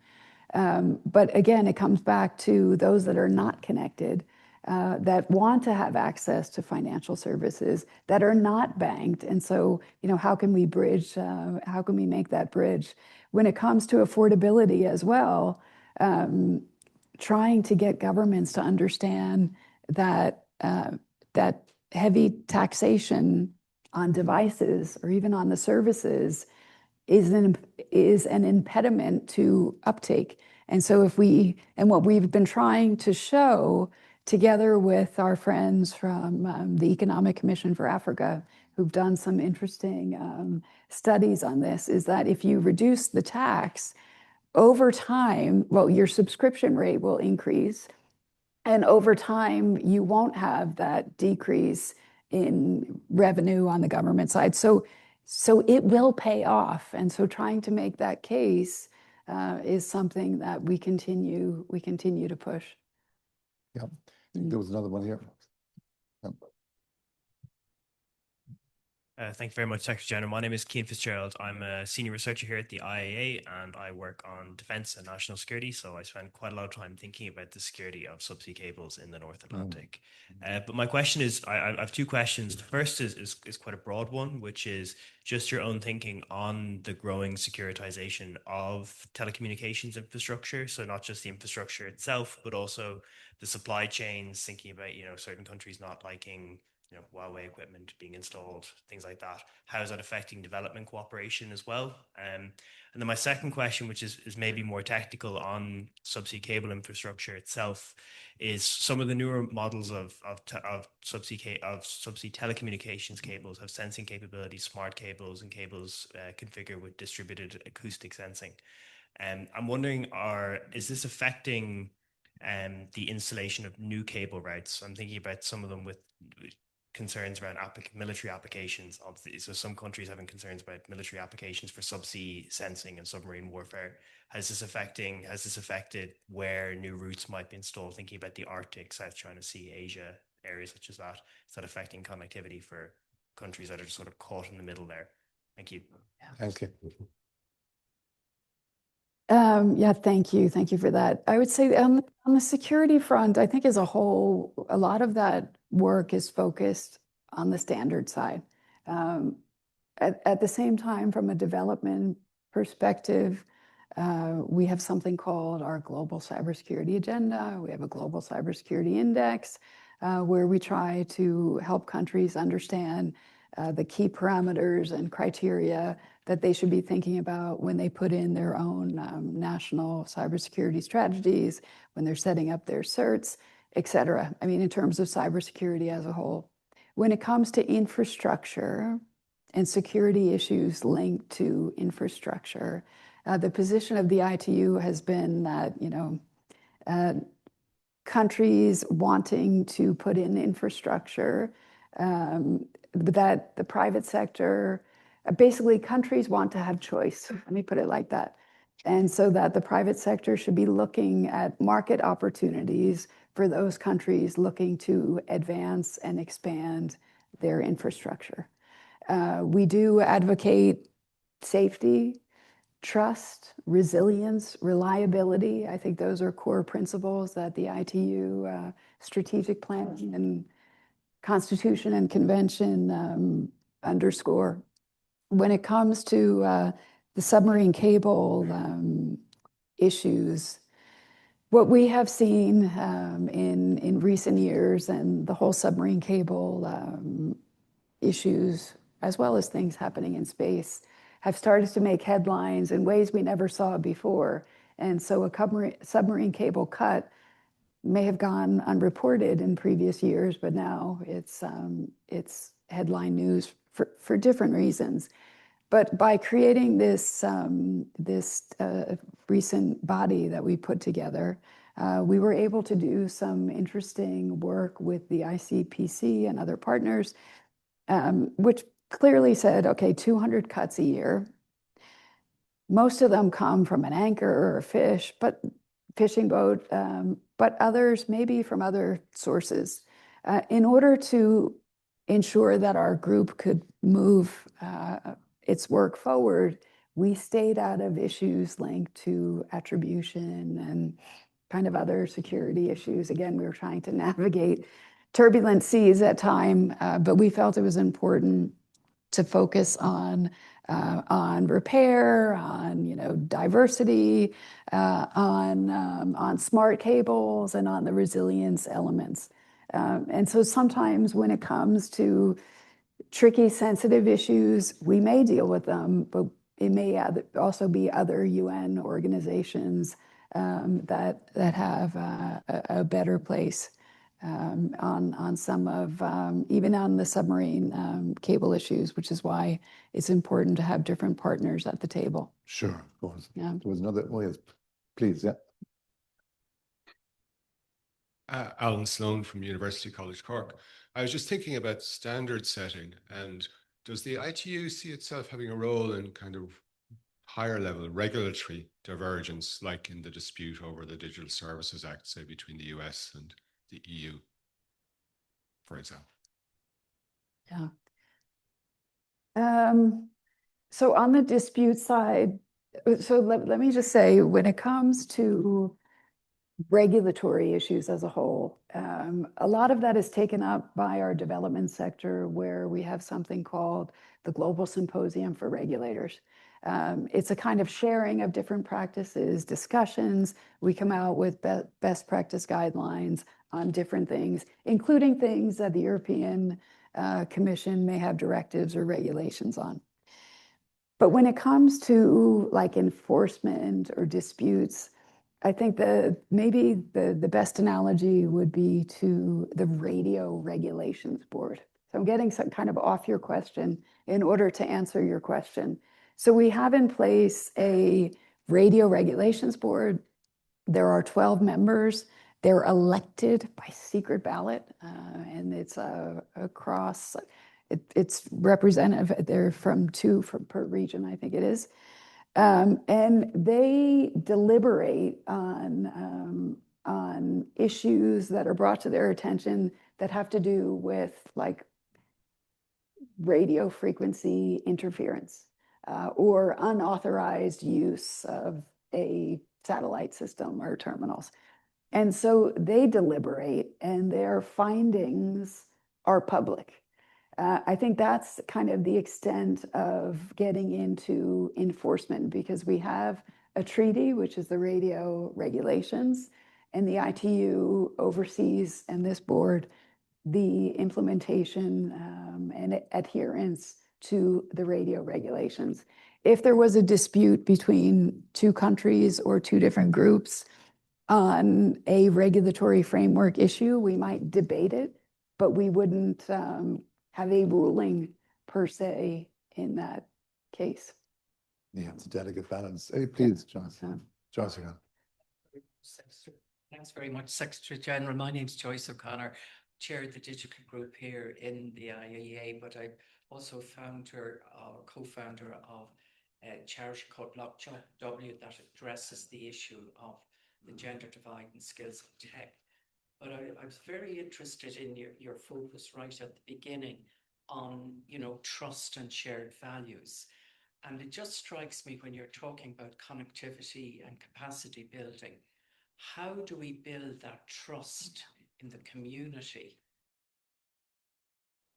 But again, it comes back to those that are not connected, that want to have access to financial services, that are not banked. And so, how can we bridge, how can we make that bridge? When it comes to affordability as well, trying to get governments to understand that heavy taxation on devices or even on the services is an impediment to uptake. And so what we've been trying to show together with our friends from the Economic Commission for Africa, who've done some interesting studies on this, is that if you reduce the tax over time, well, your subscription rate will increase. And over time, you won't have that decrease in revenue on the government side. So it will pay off. And so trying to make that case is something that we continue to push. Yeah, I think there was another one here. Yeah. Thank you very much, Secretary General. My name is Cian Fitzgerald. I'm a senior researcher here at the IEEE, and I work on defense and national security. So I spend quite a lot of time thinking about the security of subsea cables in the North Atlantic. But my question is, I have two questions. The first is quite a broad one, which is just your own thinking on the growing securitization of telecommunications infrastructure. So not just the infrastructure itself, but also the supply chains, thinking about, certain countries not liking Huawei equipment being installed, things like that. How is that affecting development cooperation as well? And then my second question, which is maybe more technical on subsea cable infrastructure itself, is some of the newer models of subsea telecommunications cables have sensing capabilities, smart cables, and cables configured with distributed acoustic sensing. And I'm wondering, is this affecting the installation of new cable routes? I'm thinking about some of them with concerns around military applications. Obviously, so some countries having concerns about military applications for subsea sensing and submarine warfare. Has this affected where new routes might be installed? Thinking about the Arctic, South China Sea, Asia, areas such as that. Is that affecting connectivity for countries that are just sort of caught in the middle there? Thank you. Thank you. Yeah, thank you. Thank you for that. I would say on the security front, I think as a whole, a lot of that work is focused on the standard side. At the same time, from a development perspective, we have something called our Global Cybersecurity Agenda. We have a Global Cybersecurity Index, where we try to help countries understand the key parameters and criteria that they should be thinking about when they put in their own national cybersecurity strategies, when they're setting up their certs, et cetera. I mean, in terms of cybersecurity as a whole. When it comes to infrastructure and security issues linked to infrastructure, the position of the ITU has been that, you know, countries wanting to put in infrastructure, that the private sector, basically countries want to have choice, let me put it like that. And so that the private sector should be looking at market opportunities for those countries looking to advance and expand their infrastructure. We do advocate safety, trust, resilience, reliability. I think those are core principles that the ITU strategic plan and Constitution and Convention underscore. When it comes to the submarine cable issues, what we have seen in recent years and the whole submarine cable issues, as well as things happening in space, have started to make headlines in ways we never saw before. And so a submarine cable cut may have gone unreported in previous years, but now it's headline news for different reasons. But by creating this recent body that we put together, we were able to do some interesting work with the ICPC and other partners, which clearly said, okay, 200 cuts a year. Most of them come from an anchor or a fishing boat, but others maybe from other sources. In order to ensure that our group could move its work forward, we stayed out of issues linked to attribution and kind of other security issues. Again, we were trying to navigate turbulent seas at time, but we felt it was important to focus on repair, on diversity, on smart cables, and on the resilience elements. And so sometimes when it comes to tricky, sensitive issues, we may deal with them, but it may also be other UN organizations that have a better place on some of, even on the submarine cable issues, which is why it's important to have different partners at the table. Sure, of course. Yeah. There was another, oh yes, please, yeah. Alan Sloan from University College Cork. I was just thinking about standard setting, and does the ITU see itself having a role in kind of higher level regulatory divergence, like in the dispute over the Digital Services Act, say between the US and the EU, for example? Yeah. So on the dispute side, so let me just say, when it comes to regulatory issues as a whole, a lot of that is taken up by our development sector, where we have something called the Global Symposium for Regulators. It's a kind of sharing of different practices, discussions. We come out with best practice guidelines on different things, including things that the European Commission may have directives or regulations on. But when it comes to like enforcement or disputes, I think maybe the best analogy would be to the Radio Regulations Board. So I'm getting some kind of off your question in order to answer your question. So we have in place a Radio Regulations Board. There are 12 members. They're elected by secret ballot, and it's across, it's representative. They're from per region, I think it is. And they deliberate on issues that are brought to their attention that have to do with like radio frequency interference or unauthorized use of a satellite system or terminals. And so they deliberate and their findings are public. I think that's kind of the extent of getting into enforcement, because we have a treaty, which is the radio regulations, and the ITU oversees, and this board, the implementation and adherence to the radio regulations. If there was a dispute between two countries or two different groups on a regulatory framework issue, we might debate it, but we wouldn't have a ruling per se in that case. Yeah, it's a delicate balance. Hey, please, Johnson. Johnson. Thanks very much, Secretary General. My name is Joyce O'Connor, chair of the digital group here in the IEEE, but I'm also founder or co-founder of a charity called Lockjaw W that addresses the issue of the gender divide in skills of tech. But I was very interested in your focus right at the beginning on, you know, trust and shared values. And it just strikes me when you're talking about connectivity and capacity building, how do we build that trust in the community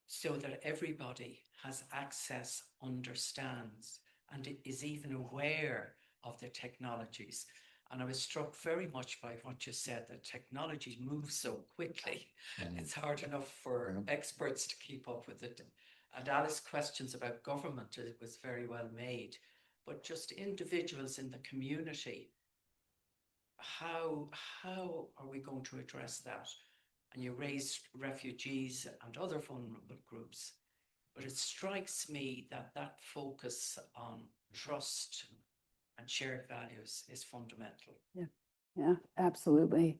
so that everybody has access, understands, and is even aware of the technologies? And I was struck very much by what you said, that technology moves so quickly. It's hard enough for experts to keep up with it. And Alice's questions about government, it was very well made. But just individuals in the community, how are we going to address that? And you raised refugees and other vulnerable groups. But it strikes me that that focus on trust and shared values is fundamental. Yeah, absolutely.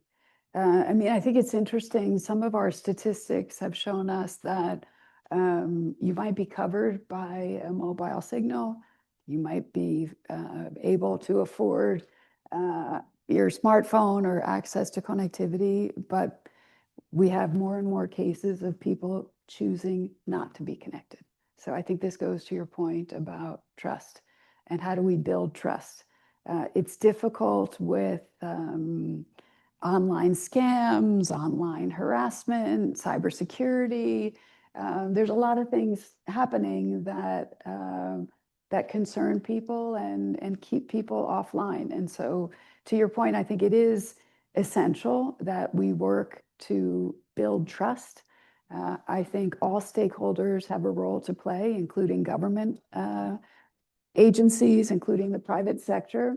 I mean, I think it's interesting. Some of our statistics have shown us that you might be covered by a mobile signal. You might be able to afford your smartphone or access to connectivity, but we have more and more cases of people choosing not to be connected. So I think this goes to your point about trust and how do we build trust. It's difficult with online scams, online harassment, cybersecurity. There's a lot of things happening that that concern people and keep people offline. And so to your point, I think it is essential that we work to build trust. I think all stakeholders have a role to play, including government agencies, including the private sector,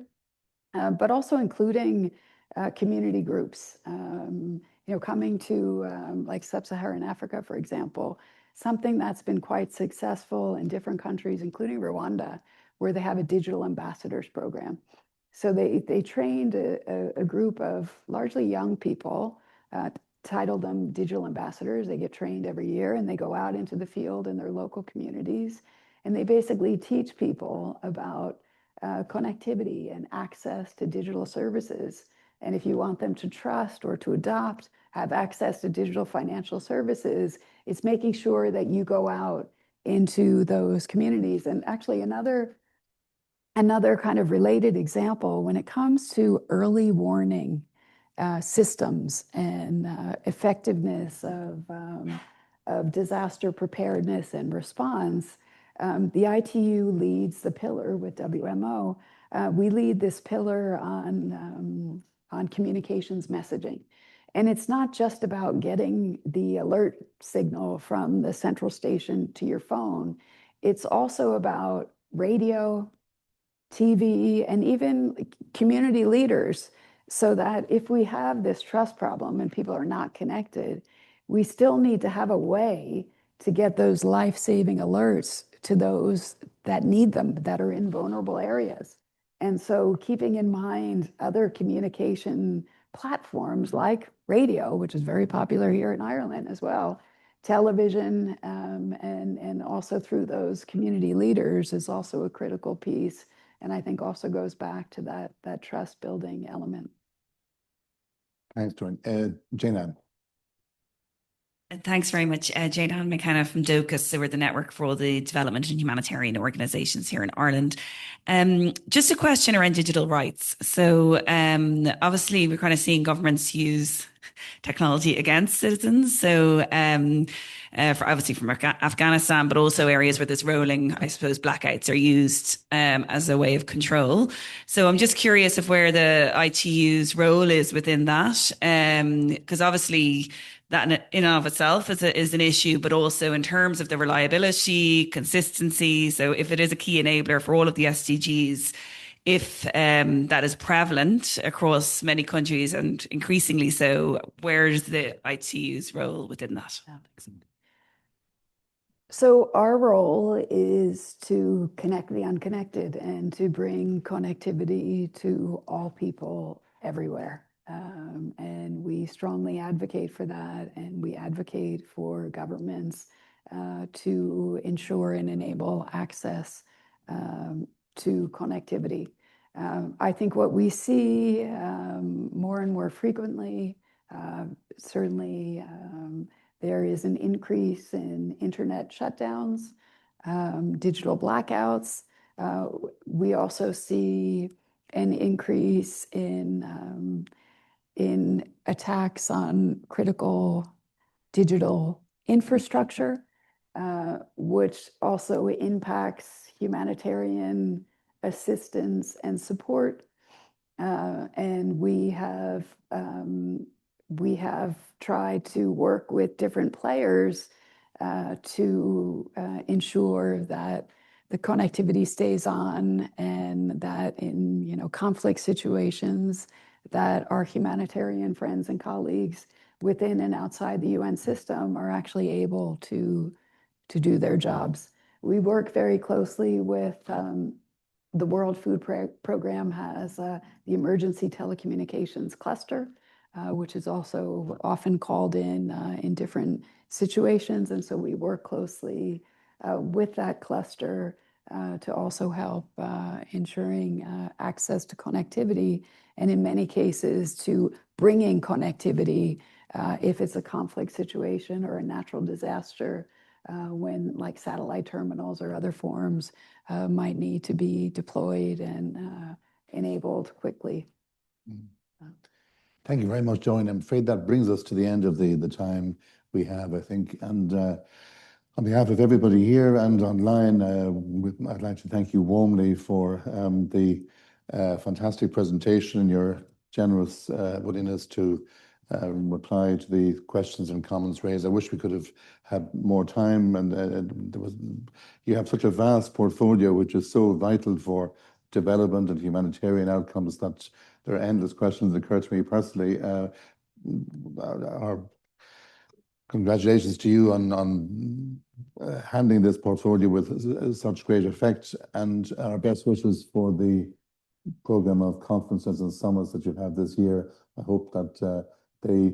but also including community groups. You know, coming to like sub-Saharan Africa, for example, something that's been quite successful in different countries, including Rwanda, where they have a digital ambassadors program. So they trained a group of largely young people, titled them digital ambassadors. They get trained every year and they go out into the field in their local communities. And they basically teach people about connectivity and access to digital services. And if you want them to trust or to adopt, have access to digital financial services, it's making sure that you go out into those communities. And actually another kind of related example, when it comes to early warning systems and effectiveness of disaster preparedness and response, the ITU leads the pillar with WMO. We lead this pillar on communications messaging. And it's not just about getting the alert signal from the central station to your phone. It's also about radio, TV, and even community leaders, so that if we have this trust problem and people are not connected, we still need to have a way to get those life-saving alerts to those that need them, that are in vulnerable areas. And so keeping in mind other communication platforms like radio, which is very popular here in Ireland as well, television, and also through those community leaders is also a critical piece. And I think also goes back to that trust building element. Thanks, Doreen. Jane Ann. Thanks very much. Jane Ann McKenna from DOCUS. So we're the network for all the development and humanitarian organisations here in Ireland. Just a question around digital rights. So obviously we're kind of seeing governments use technology against citizens. So for obviously from Afghanistan, but also areas where there's rolling, I suppose, blackouts are used as a way of control. So I'm just curious of where the ITU's role is within that, because obviously that in and of itself is an issue, but also in terms of the reliability, consistency. So if it is a key enabler for all of the SDGs, if that is prevalent across many countries and increasingly so, where's the ITU's role within that? So our role is to connect the unconnected and to bring connectivity to all people everywhere. And we strongly advocate for that, and we advocate for governments to ensure and enable access to connectivity. I think what we see more and more frequently, certainly there is an increase in internet shutdowns, digital blackouts. We also see an increase in attacks on critical digital infrastructure, which also impacts humanitarian assistance and support. And we have tried to work with different players to ensure that the connectivity stays on, and that in conflict situations that our humanitarian friends and colleagues within and outside the UN system are actually able to do their jobs. We work very closely with the World Food Program has the Emergency Telecommunications Cluster, which is also often called in different situations. And so we work closely with that cluster to also help ensuring access to connectivity, and in many cases to bringing connectivity if it's a conflict situation or a natural disaster, when like satellite terminals or other forms might need to be deployed and enabled quickly. Thank you very much, Joan. I'm afraid that brings us to the end of the time we have, I think. And on behalf of everybody here and online, I'd like to thank you warmly for the fantastic presentation and your generous willingness to reply to the questions and comments raised. I wish we could have had more time, and you have such a vast portfolio which is so vital for development and humanitarian outcomes that there are endless questions that occur to me personally. Our congratulations to you on handling this portfolio with such great effect, and our best wishes for the program of conferences and summits that you've had this year. I hope that they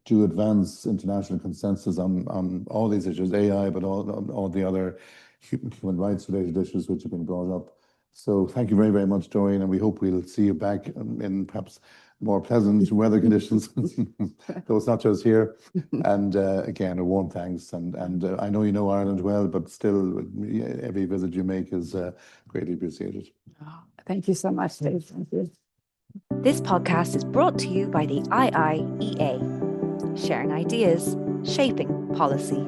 do advance international consensus on all these issues, AI, but all the other human rights related issues which have been brought up. So thank you very, very much, Doreen, and we hope we'll see you back in perhaps more pleasant weather conditions, though it's not just here. And again, a warm thanks. And I know you know Ireland well, but still, every visit you make is greatly appreciated. Oh, thank you so much, Dave. Thank you. This podcast is brought to you by the IIEA, sharing ideas, shaping policy.